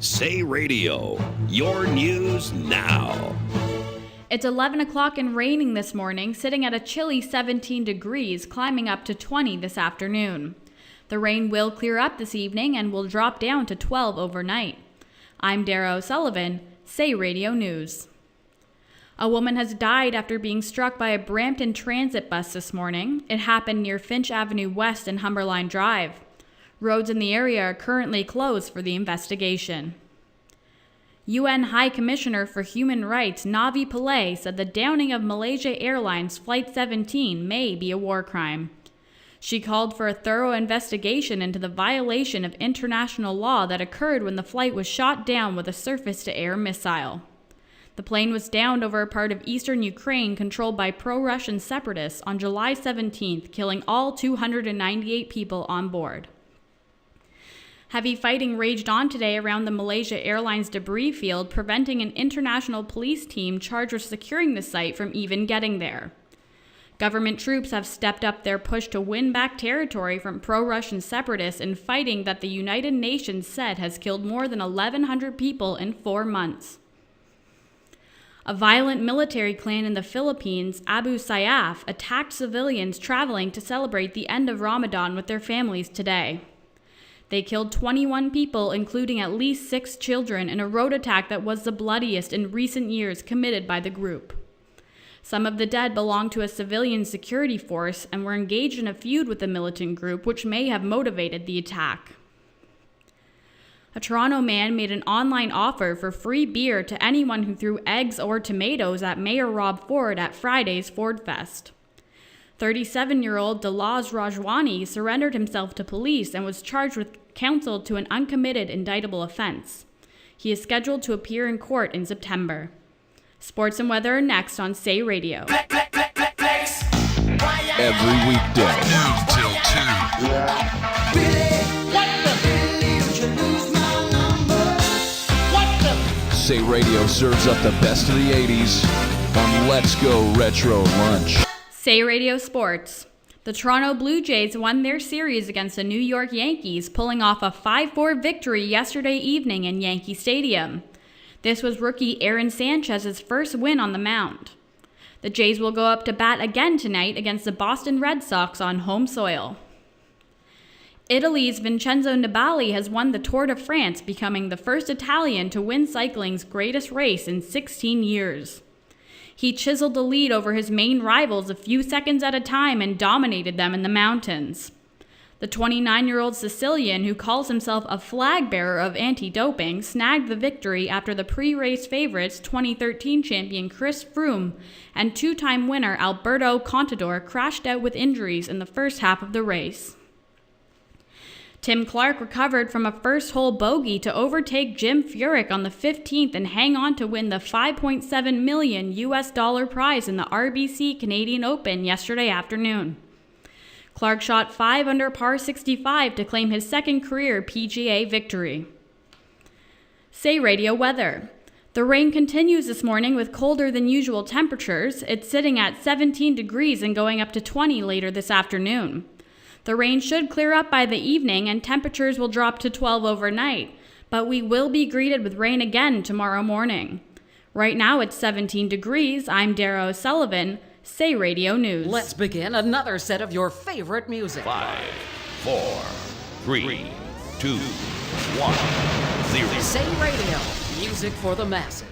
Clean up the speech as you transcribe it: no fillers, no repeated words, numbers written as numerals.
Say Radio, your news now. It's 11 o'clock and raining this morning, sitting at a chilly 17 degrees, climbing up to 20 this afternoon. The rain will clear up this evening and will drop down to 12 overnight. I'm Dara O'Sullivan, Say Radio News. A woman has died after being struck by a Brampton transit bus this morning. It happened near Finch Avenue West and Humberline Drive. Roads in the area are currently closed for the investigation. UN High Commissioner for Human Rights Navi Pillay said the downing of Malaysia Airlines Flight 17 may be a war crime. She called for a thorough investigation into the violation of international law that occurred when the flight was shot down with a surface-to-air missile. The plane was downed over a part of eastern Ukraine controlled by pro-Russian separatists on July 17th, killing all 298 people on board. Heavy fighting raged on today around the Malaysia Airlines debris field, preventing an international police team charged with securing the site from even getting there. Government troops have stepped up their push to win back territory from pro-Russian separatists in fighting that the United Nations said has killed more than 1,100 people in 4 months. A violent military clan in the Philippines, Abu Sayyaf, attacked civilians traveling to celebrate the end of Ramadan with their families today. They killed 21 people, including at least 6 children, in a road attack that was the bloodiest in recent years committed by the group. Some of the dead belonged to a civilian security force and were engaged in a feud with the militant group, which may have motivated the attack. A Toronto man made an online offer for free beer to anyone who threw eggs or tomatoes at Mayor Rob Ford at Friday's Ford Fest. 37-year-old Dalaz Rajwani surrendered himself to police and was charged with counsel to an uncommitted indictable offense. He is scheduled to appear in court in September. Sports and weather are next on Say Radio. Every weekday, noon till 2. Say Radio serves up the best of the 80s on Let's Go Retro Lunch. Say Radio Sports. The Toronto Blue Jays won their series against the New York Yankees, pulling off a 5-4 victory yesterday evening in Yankee Stadium. This was rookie Aaron Sanchez's first win on the mound. The Jays will go up to bat again tonight against the Boston Red Sox on home soil. Italy's Vincenzo Nibali has won the Tour de France, becoming the first Italian to win cycling's greatest race in 16 years. He chiseled the lead over his main rivals a few seconds at a time and dominated them in the mountains. The 29-year-old Sicilian, who calls himself a flag bearer of anti-doping, snagged the victory after the pre-race favorites 2013 champion Chris Froome and two-time winner Alberto Contador crashed out with injuries in the first half of the race. Tim Clark recovered from a first-hole bogey to overtake Jim Furyk on the 15th and hang on to win the $5.7 million prize in the RBC Canadian Open yesterday afternoon. Clark shot 5 under par 65 to claim his second career PGA victory. Say Radio weather. The rain continues this morning with colder than usual temperatures. It's sitting at 17 degrees and going up to 20 later this afternoon. The rain should clear up by the evening and temperatures will drop to 12 overnight, but we will be greeted with rain again tomorrow morning. Right now it's 17 degrees. I'm Dara O'Sullivan, Say Radio News. Let's begin another set of your favorite music. 5, 4, 3, 2, 1, 0. Say Radio, music for the masses.